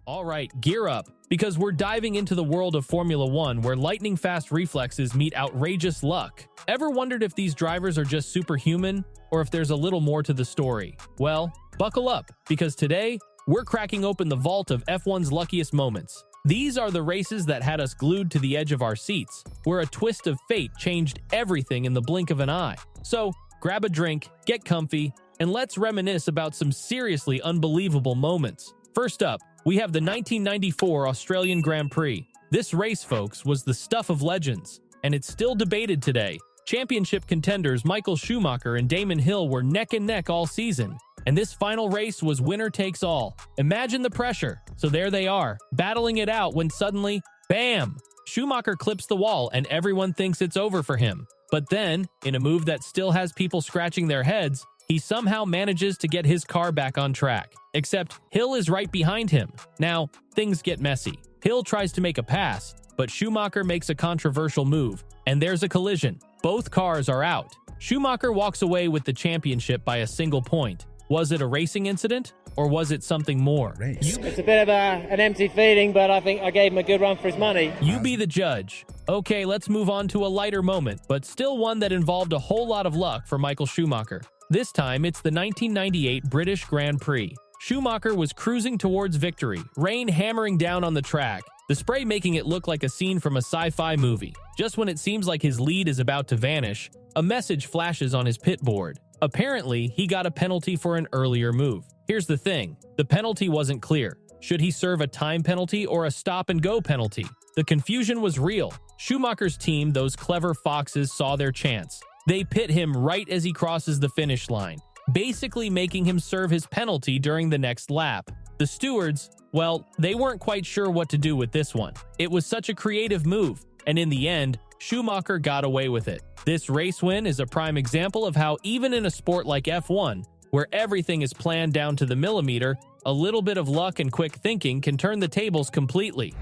All right, gear up, because we're diving into the world of Formula One where lightning-fast reflexes meet outrageous luck. Ever wondered if these drivers are just superhuman, or if there's a little more to the story? Well, buckle up, because today, we're cracking open the vault of F1's luckiest moments. These are the races that had us glued to the edge of our seats, where a twist of fate changed everything in the blink of an eye. So, grab a drink, get comfy, and let's reminisce about some seriously unbelievable moments. First up, we have the 1994 Australian Grand Prix. This race, folks, was the stuff of legends, and it's still debated today. Championship contenders Michael Schumacher and Damon Hill were neck and neck all season, and this final race was winner takes all. Imagine the pressure. So there they are, battling it out when suddenly, bam! Schumacher clips the wall and everyone thinks it's over for him. But then, in a move that still has people scratching their heads, he somehow manages to get his car back on track. Except Hill is right behind him. Now, things get messy. Hill tries to make a pass, but Schumacher makes a controversial move, and there's a collision. Both cars are out. Schumacher walks away with the championship by a single point. Was it a racing incident, or was it something more? It's a bit of an empty feeling, but I think I gave him a good run for his money. You be the judge. Okay, let's move on to a lighter moment, but still one that involved a whole lot of luck for Michael Schumacher. This time, it's the 1998 British Grand Prix. Schumacher was cruising towards victory, rain hammering down on the track, the spray making it look like a scene from a sci-fi movie. Just when it seems like his lead is about to vanish, a message flashes on his pit board. Apparently, he got a penalty for an earlier move. Here's the thing, the penalty wasn't clear. Should he serve a time penalty or a stop-and-go penalty? The confusion was real. Schumacher's team, those clever foxes, saw their chance. They pit him right as he crosses the finish line, basically making him serve his penalty during the next lap. The stewards, well, they weren't quite sure what to do with this one. It was such a creative move, and in the end, Schumacher got away with it. This race win is a prime example of how even in a sport like F1, where everything is planned down to the millimeter, a little bit of luck and quick thinking can turn the tables completely.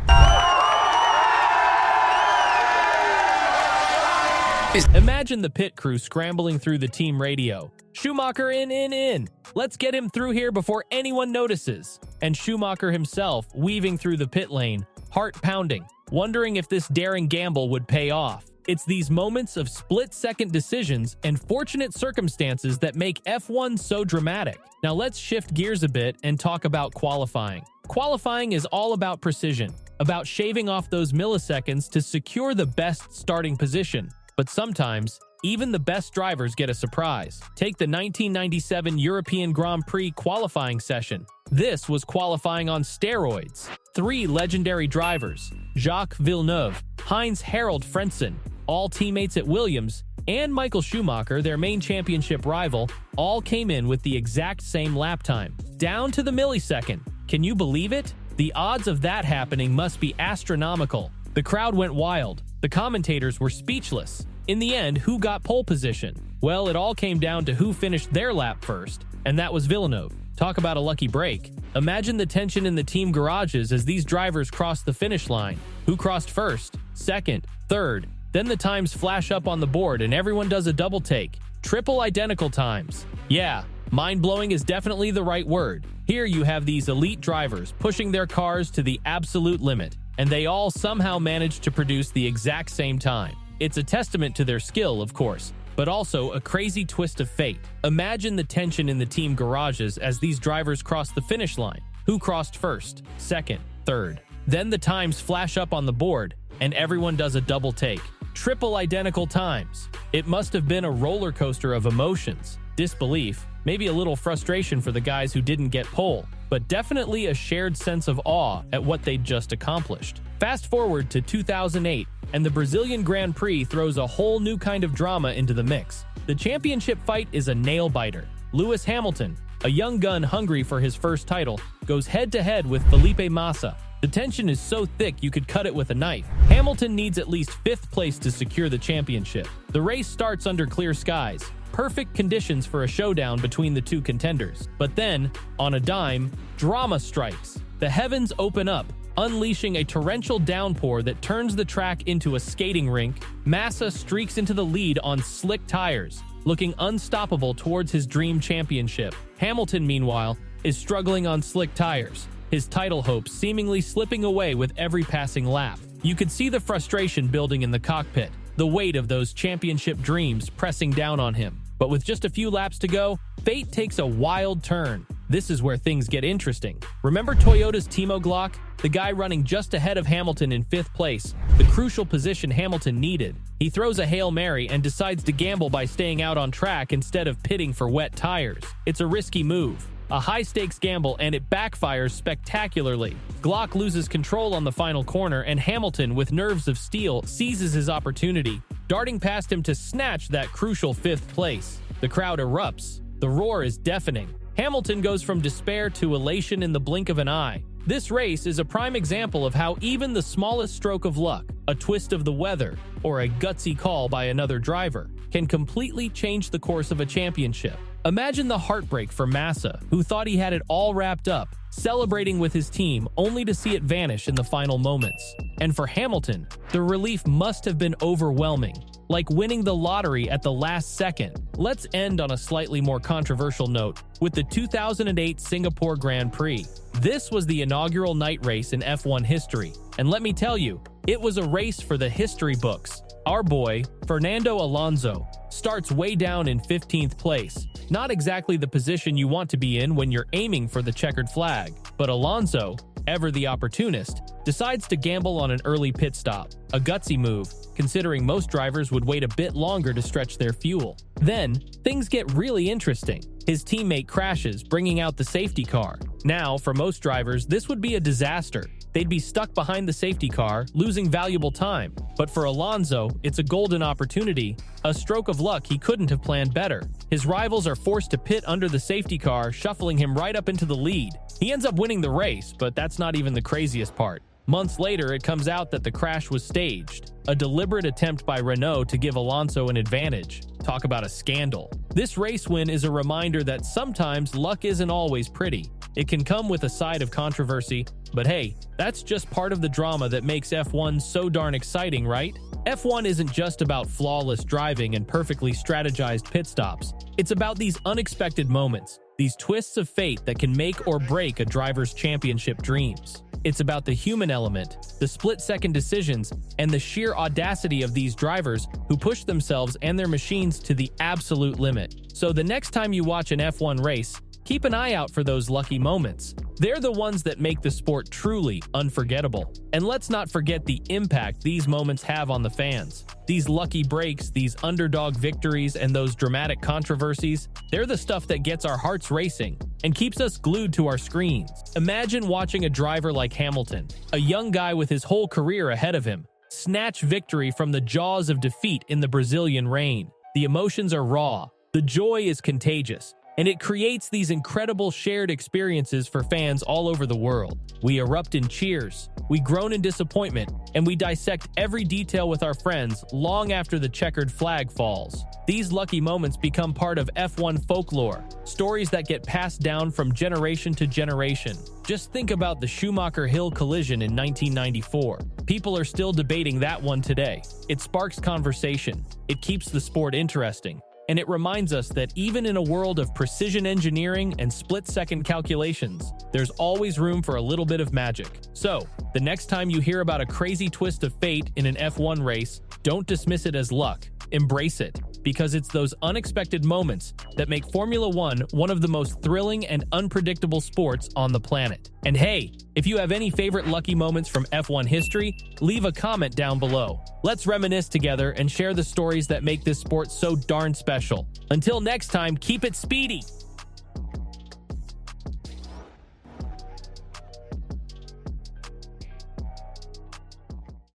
Imagine the pit crew scrambling through the team radio. Schumacher in. Let's get him through here before anyone notices. And Schumacher himself weaving through the pit lane, heart pounding, wondering if this daring gamble would pay off. It's these moments of split-second decisions and fortunate circumstances that make F1 so dramatic. Now let's shift gears a bit and talk about qualifying. Qualifying is all about precision, about shaving off those milliseconds to secure the best starting position. But sometimes, even the best drivers get a surprise. Take the 1997 European Grand Prix qualifying session. This was qualifying on steroids. Three legendary drivers, Jacques Villeneuve, Heinz-Harald Frentzen, all teammates at Williams, and Michael Schumacher, their main championship rival, all came in with the exact same lap time, down to the millisecond. Can you believe it? The odds of that happening must be astronomical. The crowd went wild. The commentators were speechless. In the end, who got pole position? Well, it all came down to who finished their lap first, and that was Villeneuve. Talk about a lucky break. Imagine the tension in the team garages as these drivers crossed the finish line. Who crossed first, second, third? Then the times flash up on the board and everyone does a double take. Triple identical times. Yeah, mind-blowing is definitely the right word. Here you have these elite drivers pushing their cars to the absolute limit, and they all somehow managed to produce the exact same time. It's a testament to their skill, of course, but also a crazy twist of fate. Imagine the tension in the team garages as these drivers cross the finish line. Who crossed first, second, third? Then the times flash up on the board, and everyone does a double take. Triple identical times. It must have been a roller coaster of emotions, disbelief, maybe a little frustration for the guys who didn't get pole, but definitely a shared sense of awe at what they'd just accomplished. Fast forward to 2008, and the Brazilian Grand Prix throws a whole new kind of drama into the mix. The championship fight is a nail-biter. Lewis Hamilton, a young gun hungry for his first title, goes head-to-head with Felipe Massa. The tension is so thick you could cut it with a knife. Hamilton needs at least 5th place to secure the championship. The race starts under clear skies. Perfect conditions for a showdown between the two contenders. But then, on a dime, drama strikes. The heavens open up, unleashing a torrential downpour that turns the track into a skating rink. Massa streaks into the lead on slick tires, looking unstoppable towards his dream championship. Hamilton, meanwhile, is struggling on slick tires. his title hopes seemingly slipping away with every passing lap. You could see the frustration building in the cockpit, the weight of those championship dreams pressing down on him. But with just a few laps to go, fate takes a wild turn. This is where things get interesting. Remember Toyota's Timo Glock? The guy running just ahead of Hamilton in 5th place, the crucial position Hamilton needed. He throws a Hail Mary and decides to gamble by staying out on track instead of pitting for wet tires. It's a risky move, a high-stakes gamble, and it backfires spectacularly. Glock loses control on the final corner, and Hamilton, with nerves of steel, seizes his opportunity, darting past him to snatch that crucial 5th place. The crowd erupts. The roar is deafening. Hamilton goes from despair to elation in the blink of an eye. This race is a prime example of how even the smallest stroke of luck, a twist of the weather, or a gutsy call by another driver can completely change the course of a championship. Imagine the heartbreak for Massa, who thought he had it all wrapped up, celebrating with his team only to see it vanish in the final moments. And for Hamilton, the relief must have been overwhelming, like winning the lottery at the last second. Let's end on a slightly more controversial note with the 2008 Singapore Grand Prix. This was the inaugural night race in F1 history, and let me tell you, it was a race for the history books. Our boy, Fernando Alonso, starts way down in 15th place. Not exactly the position you want to be in when you're aiming for the checkered flag, but Alonso, ever the opportunist, decides to gamble on an early pit stop. A gutsy move, considering most drivers would wait a bit longer to stretch their fuel. Then, things get really interesting. His teammate crashes, bringing out the safety car. Now, for most drivers, this would be a disaster. They'd be stuck behind the safety car, losing valuable time. But for Alonso, it's a golden opportunity, a stroke of luck he couldn't have planned better. His rivals are forced to pit under the safety car, shuffling him right up into the lead. He ends up winning the race, but that's not even the craziest part. Months later, it comes out that the crash was staged, a deliberate attempt by Renault to give Alonso an advantage. Talk about a scandal. This race win is a reminder that sometimes luck isn't always pretty. It can come with a side of controversy, but hey, that's just part of the drama that makes F1 so darn exciting, right? F1 isn't just about flawless driving and perfectly strategized pit stops. It's about these unexpected moments, these twists of fate that can make or break a driver's championship dreams. It's about the human element, the split-second decisions, and the sheer audacity of these drivers who push themselves and their machines to the absolute limit. So the next time you watch an F1 race, keep an eye out for those lucky moments. They're the ones that make the sport truly unforgettable. And let's not forget the impact these moments have on the fans. These lucky breaks, these underdog victories, and those dramatic controversies, they're the stuff that gets our hearts racing and keeps us glued to our screens. Imagine watching a driver like Hamilton, a young guy with his whole career ahead of him, snatch victory from the jaws of defeat in the Brazilian rain. The emotions are raw, the joy is contagious, and it creates these incredible shared experiences for fans all over the world. We erupt in cheers, we groan in disappointment, and we dissect every detail with our friends long after the checkered flag falls. These lucky moments become part of F1 folklore, stories that get passed down from generation to generation. Just think about the Schumacher-Hill collision in 1994. People are still debating that one today. It sparks conversation, it keeps the sport interesting, and it reminds us that even in a world of precision engineering and split-second calculations, there's always room for a little bit of magic. So, the next time you hear about a crazy twist of fate in an F1 race, don't dismiss it as luck. Embrace it, because it's those unexpected moments that make Formula One one of the most thrilling and unpredictable sports on the planet. And hey, if you have any favorite lucky moments from F1 history, leave a comment down below. Let's reminisce together and share the stories that make this sport so darn special. Until next time, keep it speedy!